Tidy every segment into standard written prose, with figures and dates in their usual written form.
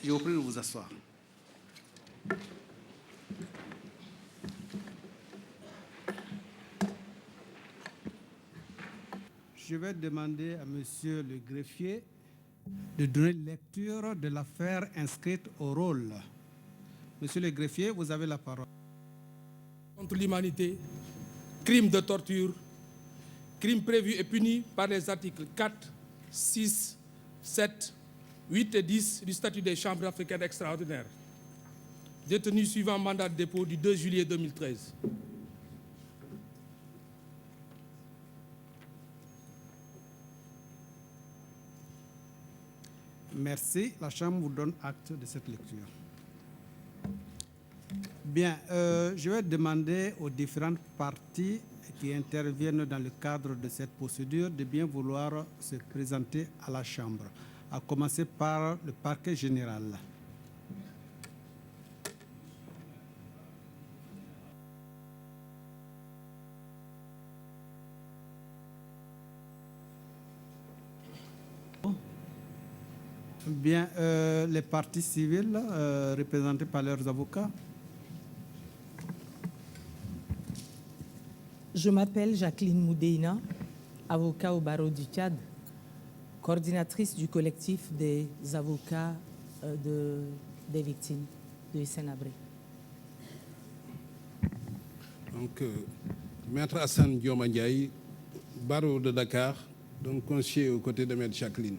Je vous prie de vous asseoir. Je vais demander à monsieur le greffier de donner lecture de l'affaire inscrite au rôle. Monsieur le greffier, vous avez la parole. Contre l'humanité, crimes de torture, crimes prévus et punis par les articles 4, 6, 7, 8 et 10 du statut des chambres africaines extraordinaires. Détenu suivant mandat de dépôt du 2 juillet 2013. Merci. La Chambre vous donne acte de cette lecture. Bien, je vais demander aux différentes parties qui interviennent dans le cadre de cette procédure de bien vouloir se présenter à la Chambre, à commencer par le parquet général. Bien, les parties civiles représentées par leurs avocats. Je m'appelle Jacqueline Moudeina, avocat au barreau du Tchad, coordinatrice du collectif des avocats des victimes de Hissène Habré. Donc, Maître Hassan Dioma Ndiaye, barreau de Dakar, donc conseiller aux côtés de Maître Jacqueline.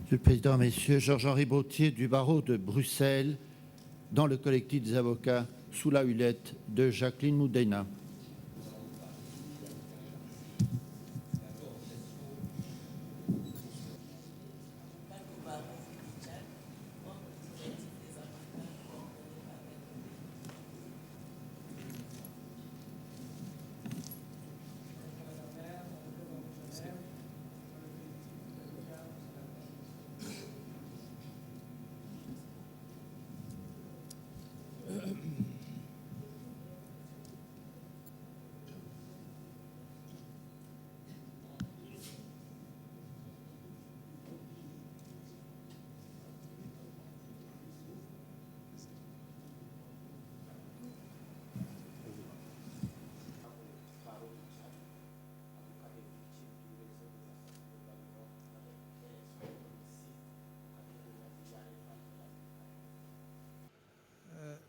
Monsieur le Président, Messieurs, Georges-Henri Bautier du barreau de Bruxelles, dans le collectif des avocats sous la hullette de Jacqueline Moudeina.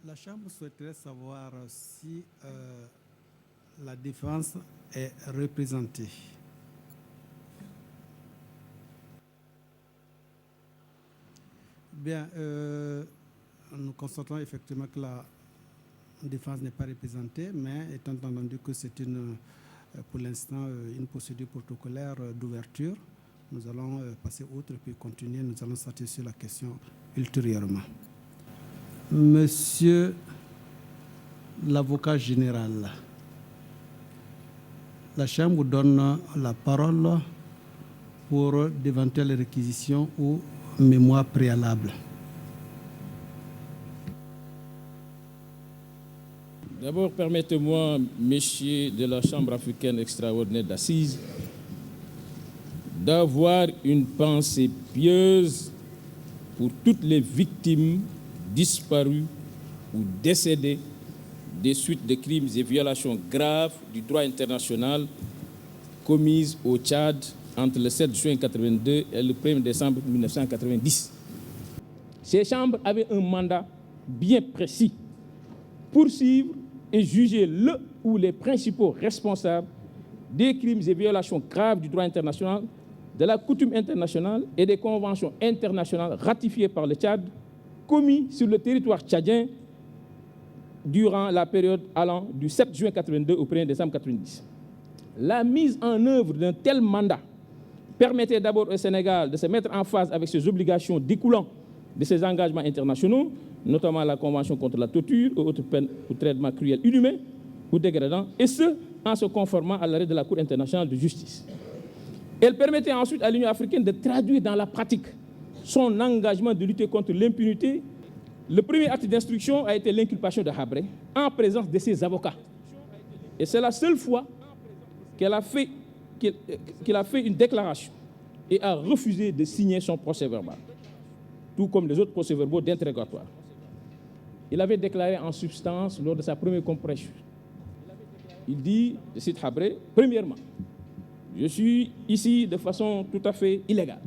La Chambre souhaiterait savoir si la défense est représentée. Bien, nous constatons effectivement que la défense n'est pas représentée, mais étant entendu que c'est pour l'instant une procédure protocolaire d'ouverture, nous allons passer outre et puis continuer, nous allons statuer sur la question ultérieurement. Monsieur l'avocat général, la Chambre vous donne la parole pour d'éventuelles réquisitions ou mémoires préalables. D'abord, permettez-moi, messieurs de la Chambre africaine extraordinaire d'assises, d'avoir une pensée pieuse pour toutes les victimes disparus ou décédés des suites de crimes et violations graves du droit international commises au Tchad entre le 7 juin 1982 et le 1er décembre 1990. Ces chambres avaient un mandat bien précis: poursuivre et juger le ou les principaux responsables des crimes et violations graves du droit international, de la coutume internationale et des conventions internationales ratifiées par le Tchad, commis sur le territoire tchadien durant la période allant du 7 juin 1982 au 1er décembre 1990. La mise en œuvre d'un tel mandat permettait d'abord au Sénégal de se mettre en phase avec ses obligations découlant de ses engagements internationaux, notamment la Convention contre la torture ou autres peines ou traitements cruels, inhumains ou dégradants, et ce, en se conformant à l'arrêt de la Cour internationale de justice. Elle permettait ensuite à l'Union africaine de traduire dans la pratique son engagement de lutter contre l'impunité. Le premier acte d'instruction a été l'inculpation de Habré en présence de ses avocats. Et c'est la seule fois qu'il a fait une déclaration et a refusé de signer son procès verbal. tout comme les autres procès-verbaux d'interrogatoire. Il avait déclaré en substance lors de sa première comparution. Il dit, je cite Habré, premièrement, je suis ici de façon tout à fait illégale.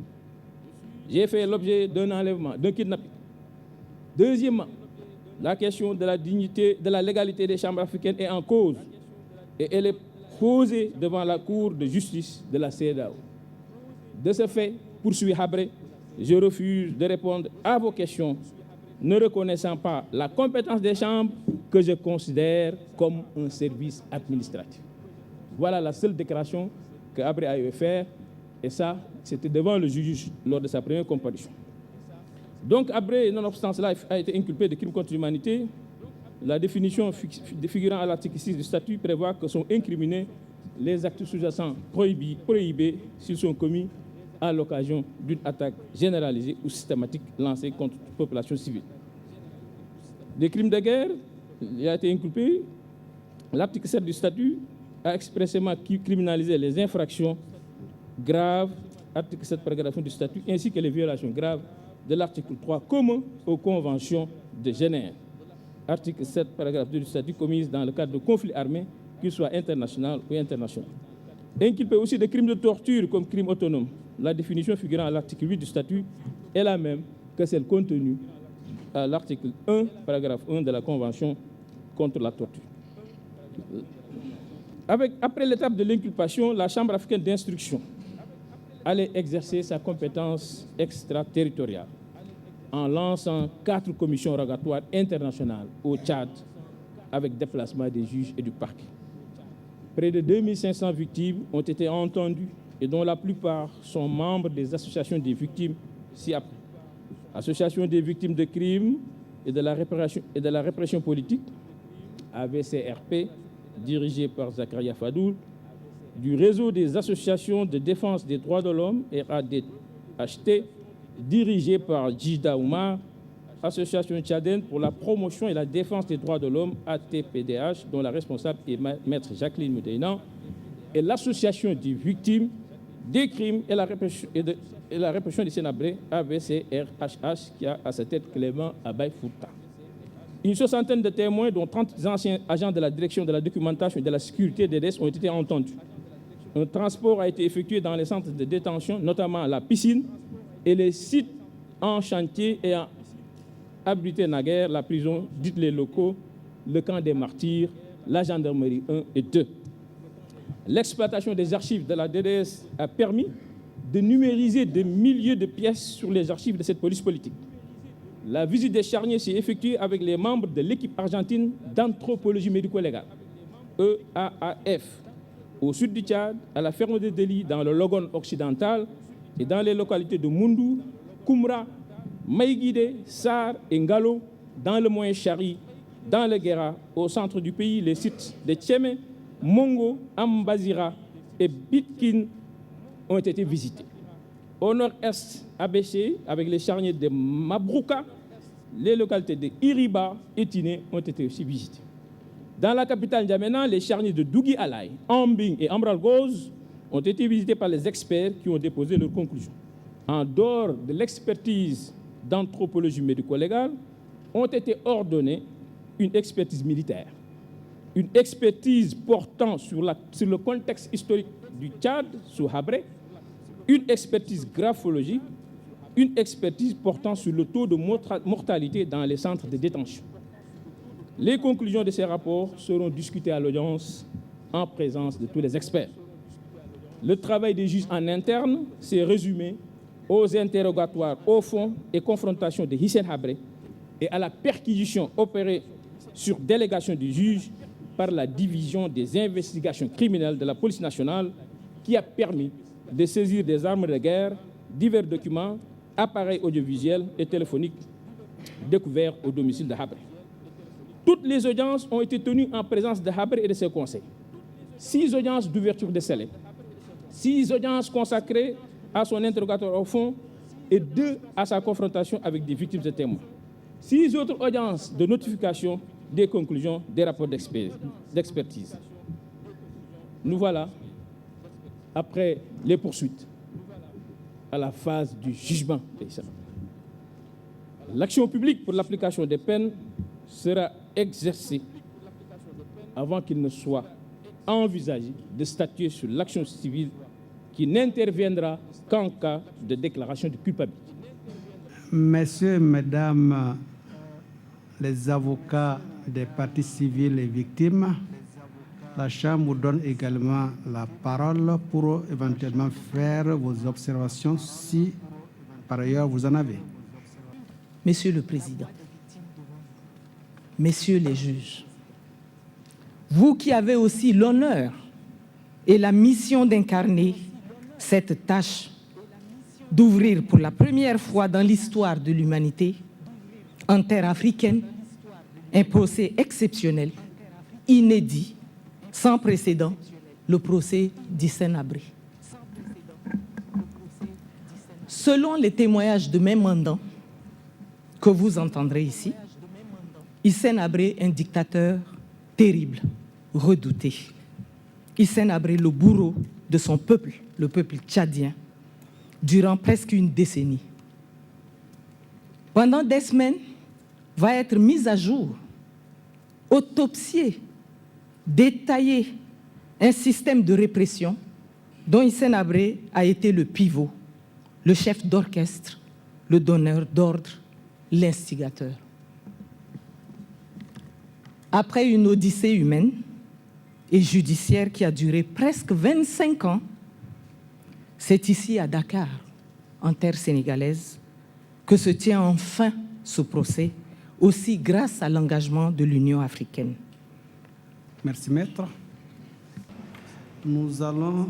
J'ai fait l'objet d'un enlèvement, d'un kidnapping. Deuxièmement, la question de la dignité, de la légalité des chambres africaines est en cause et elle est posée devant la Cour de justice de la CEDEAO. De ce fait, poursuit Habré, je refuse de répondre à vos questions, ne reconnaissant pas la compétence des chambres que je considère comme un service administratif. Voilà la seule déclaration que Habré a eu à faire, et ça, c'était devant le juge lors de sa première comparution. Donc Habré, nonobstant cela, a été inculpé de crimes contre l'humanité. La définition figurant à l'article 6 du statut prévoit que sont incriminés les actes sous-jacents prohibés s'ils sont commis à l'occasion d'une attaque généralisée ou systématique lancée contre toute population civile. Des crimes de guerre, il a été inculpé. L'article 7 du statut a expressément criminalisé les infractions graves, article 7, paragraphe 1 du statut, ainsi que les violations graves de l'article 3 commun aux conventions de Genève. Article 7, paragraphe 2 du statut commises dans le cadre de conflits armés, qu'ils soient internationaux ou internationaux. Inculpé aussi des crimes de torture comme crimes autonomes. La définition figurant à l'article 8 du statut est la même que celle contenue à l'article 1, paragraphe 1 de la Convention contre la torture. Après l'étape de l'inculpation, la Chambre africaine d'instruction allait exercer sa compétence extraterritoriale en lançant 4 commissions rogatoires internationales au Tchad avec déplacement des juges et du parquet. Près de 2500 victimes ont été entendues et dont la plupart sont membres des associations des victimes ci-après. Association des victimes de crimes et de la répression politique, AVCRP, dirigée par Zakaria Fadoul, du réseau des associations de défense des droits de l'homme, RADHT, dirigé par Djida Oumar, Association tchadienne pour la promotion et la défense des droits de l'homme, ATPDH, dont la responsable est Maître Jacqueline Moudéinan, et l'Association des victimes des crimes et la répression des Sénabrés, AVCRHH, qui a à sa tête Clément Abay Fouta. Une soixantaine de témoins, dont 30 anciens agents de la direction de la documentation et de la sécurité des DES, ont été entendus. Un transport a été effectué dans les centres de détention, notamment la piscine et les sites en chantier et en abrité naguère, la prison, dites les locaux, le camp des martyrs, la gendarmerie 1 et 2. L'exploitation des archives de la DDS a permis de numériser des milliers de pièces sur les archives de cette police politique. La visite des charniers s'est effectuée avec les membres de l'équipe argentine d'anthropologie médico-légale, EAAF, au sud du Tchad, à la ferme de Deli, dans le Logone occidental et dans les localités de Moundou, Koumra, Maïguide, Sar et Ngalo, dans le Moyen Chari, dans le Guéra, au centre du pays, les sites de Tchémé, Mongo, Ambazira et Bitkin ont été visités. Au nord-est, ABC, avec les charniers de Mabrouka, les localités de Iriba et Tiné ont été aussi visitées. Dans la capitale N'Djamena, les charniers de Dougui Alay, Ambing et Ambralgoz ont été visités par les experts qui ont déposé leurs conclusions. En dehors de l'expertise d'anthropologie médico-légale, ont été ordonnées une expertise militaire, une expertise portant sur le contexte historique du Tchad sous Habré, une expertise graphologique, une expertise portant sur le taux de mortalité dans les centres de détention. Les conclusions de ces rapports seront discutées à l'audience en présence de tous les experts. Le travail des juges en interne s'est résumé aux interrogatoires au fond et confrontation de Hissène Habré et à la perquisition opérée sur délégation du juge par la division des investigations criminelles de la police nationale qui a permis de saisir des armes de guerre, divers documents, appareils audiovisuels et téléphoniques découverts au domicile de Habré. Toutes les audiences ont été tenues en présence de Habré et de ses conseils. 6 audiences d'ouverture de scellés, 6 audiences consacrées à son interrogatoire au fond et 2 à sa confrontation avec des victimes et témoins. 6 autres audiences de notification des conclusions des rapports d'expertise. Nous voilà, après les poursuites, à la phase du jugement. L'action publique pour l'application des peines sera exercée avant qu'il ne soit envisagé de statuer sur l'action civile qui n'interviendra qu'en cas de déclaration de culpabilité. Messieurs et mesdames les avocats des parties civiles et victimes, la Chambre vous donne également la parole pour éventuellement faire vos observations si par ailleurs vous en avez. Monsieur le Président, Messieurs les juges, vous qui avez aussi l'honneur et la mission d'incarner cette tâche d'ouvrir pour la première fois dans l'histoire de l'humanité, en terre africaine, un procès exceptionnel, inédit, sans précédent, le procès d'Hissène Habré. Selon les témoignages de mes mandants que vous entendrez ici, Hissène Habré, un dictateur terrible, redouté. Hissène Habré, le bourreau de son peuple, le peuple tchadien, durant presque une décennie. Pendant des semaines, va être mis à jour, autopsié, détaillé un système de répression dont Hissène Habré a été le pivot, le chef d'orchestre, le donneur d'ordre, l'instigateur. Après une odyssée humaine et judiciaire qui a duré presque 25 ans, c'est ici à Dakar, en terre sénégalaise, que se tient enfin ce procès, aussi grâce à l'engagement de l'Union africaine. Merci, Maître. Nous allons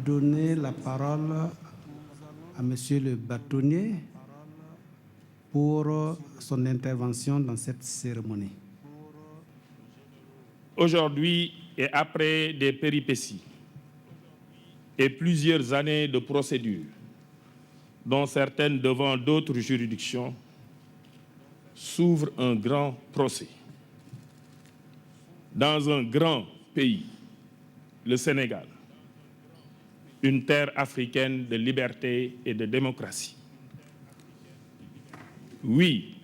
donner la parole à Monsieur le bâtonnier pour son intervention dans cette cérémonie. Aujourd'hui, et après des péripéties et plusieurs années de procédures, dont certaines devant d'autres juridictions, s'ouvre un grand procès. Dans un grand pays, le Sénégal, une terre africaine de liberté et de démocratie. Oui,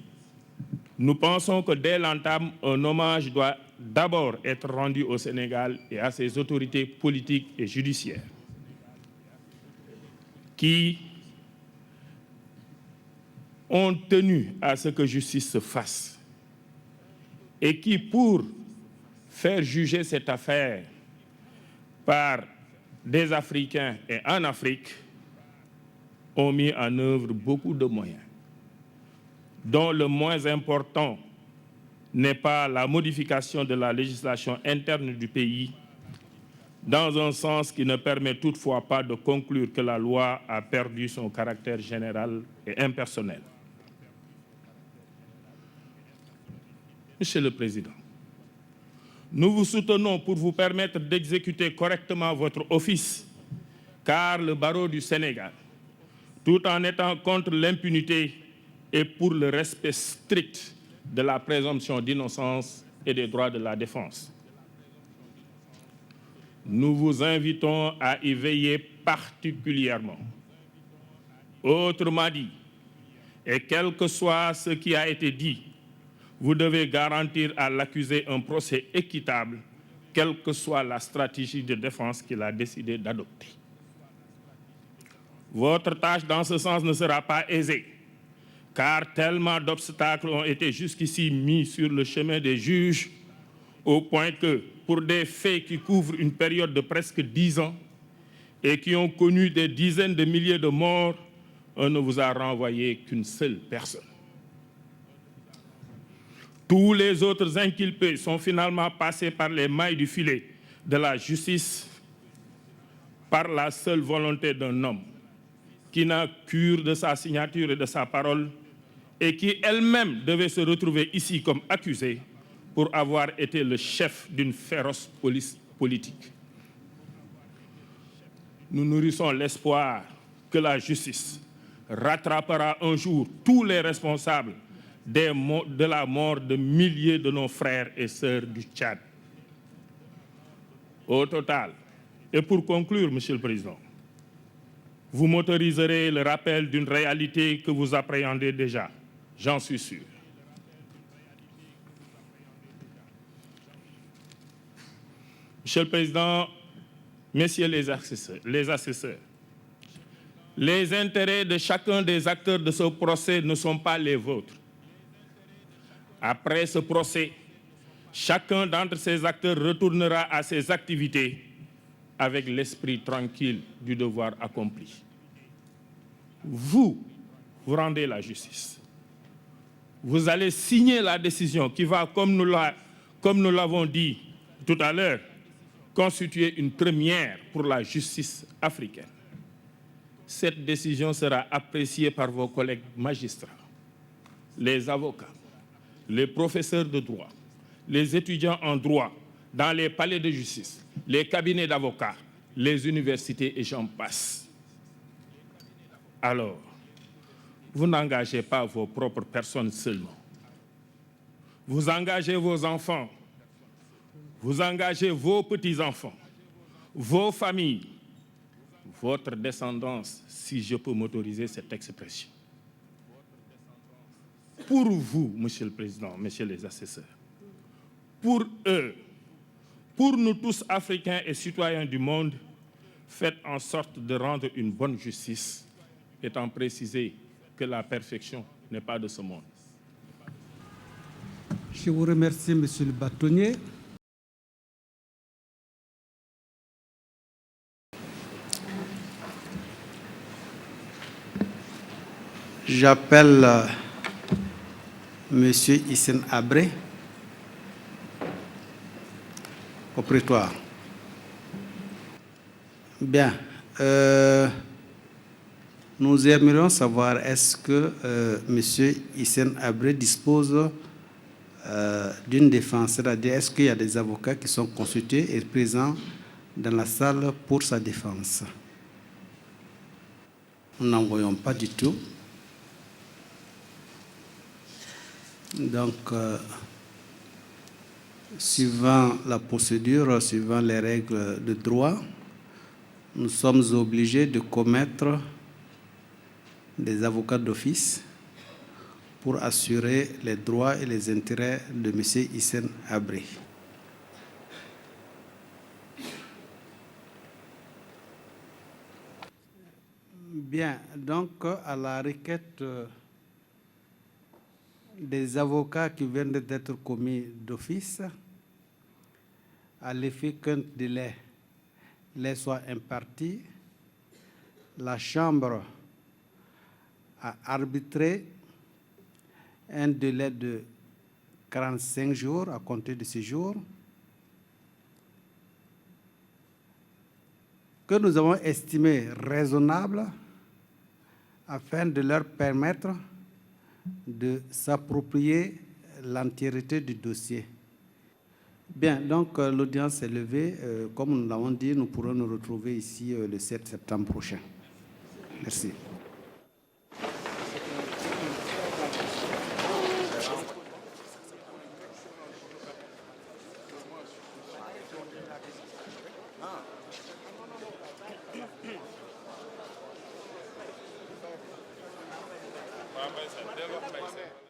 nous pensons que dès l'entame, un hommage doit d'abord être rendu au Sénégal et à ses autorités politiques et judiciaires, qui ont tenu à ce que justice se fasse et qui, pour faire juger cette affaire par des Africains et en Afrique, ont mis en œuvre beaucoup de moyens, dont le moins important n'est pas la modification de la législation interne du pays, dans un sens qui ne permet toutefois pas de conclure que la loi a perdu son caractère général et impersonnel. Monsieur le Président, nous vous soutenons pour vous permettre d'exécuter correctement votre office, car le barreau du Sénégal, tout en étant contre l'impunité et pour le respect strict de la présomption d'innocence et des droits de la défense. Nous vous invitons à y veiller particulièrement. Autrement dit, et quel que soit ce qui a été dit, vous devez garantir à l'accusé un procès équitable, quelle que soit la stratégie de défense qu'il a décidé d'adopter. Votre tâche dans ce sens ne sera pas aisée, car tellement d'obstacles ont été jusqu'ici mis sur le chemin des juges, au point que, pour des faits qui couvrent une période de presque 10 ans et qui ont connu des dizaines de milliers de morts, on ne vous a renvoyé qu'une seule personne. Tous les autres inculpés sont finalement passés par les mailles du filet de la justice par la seule volonté d'un homme qui n'a cure de sa signature et de sa parole et qui elle-même devait se retrouver ici comme accusé pour avoir été le chef d'une féroce police politique. Nous nourrissons l'espoir que la justice rattrapera un jour tous les responsables de la mort de milliers de nos frères et sœurs du Tchad. Au total, et pour conclure, Monsieur le Président, vous m'autoriserez le rappel d'une réalité que vous appréhendez déjà. J'en suis sûr. Monsieur le Président, Messieurs les assesseurs, les intérêts de chacun des acteurs de ce procès ne sont pas les vôtres. Après ce procès, chacun d'entre ces acteurs retournera à ses activités avec l'esprit tranquille du devoir accompli. Vous rendez la justice. Vous allez signer la décision qui va, comme nous l'avons dit tout à l'heure, constituer une première pour la justice africaine. Cette décision sera appréciée par vos collègues magistrats, les avocats, les professeurs de droit, les étudiants en droit dans les palais de justice, les cabinets d'avocats, les universités et j'en passe. Alors, vous n'engagez pas vos propres personnes seulement. Vous engagez vos enfants, vous engagez vos petits-enfants, vos familles, votre descendance, si je peux m'autoriser cette expression. Pour vous, Monsieur le Président, Messieurs les assesseurs, pour eux, pour nous tous Africains et citoyens du monde, faites en sorte de rendre une bonne justice, étant précisé que la perfection n'est pas de ce monde. Je vous remercie, Monsieur le bâtonnier. J'appelle Monsieur Hissène Habré au prétoire. Bien. Nous aimerions savoir est-ce que Monsieur Hissène Habré dispose d'une défense, c'est-à-dire est-ce qu'il y a des avocats qui sont consultés et présents dans la salle pour sa défense? Nous n'en voyons pas du tout. Donc, suivant la procédure, suivant les règles de droit, nous sommes obligés de commettre des avocats d'office pour assurer les droits et les intérêts de M. Hissène Habré. Bien, donc à la requête des avocats qui viennent d'être commis d'office, à l'effet qu'un délai les soit imparti, la Chambre a arbitré un délai de 45 jours à compter de ce jour, que nous avons estimé raisonnable afin de leur permettre de s'approprier l'entièreté du dossier. Bien, donc l'audience est levée. Comme nous l'avons dit, nous pourrons nous retrouver ici le 7 septembre prochain. Merci. Mbay Sène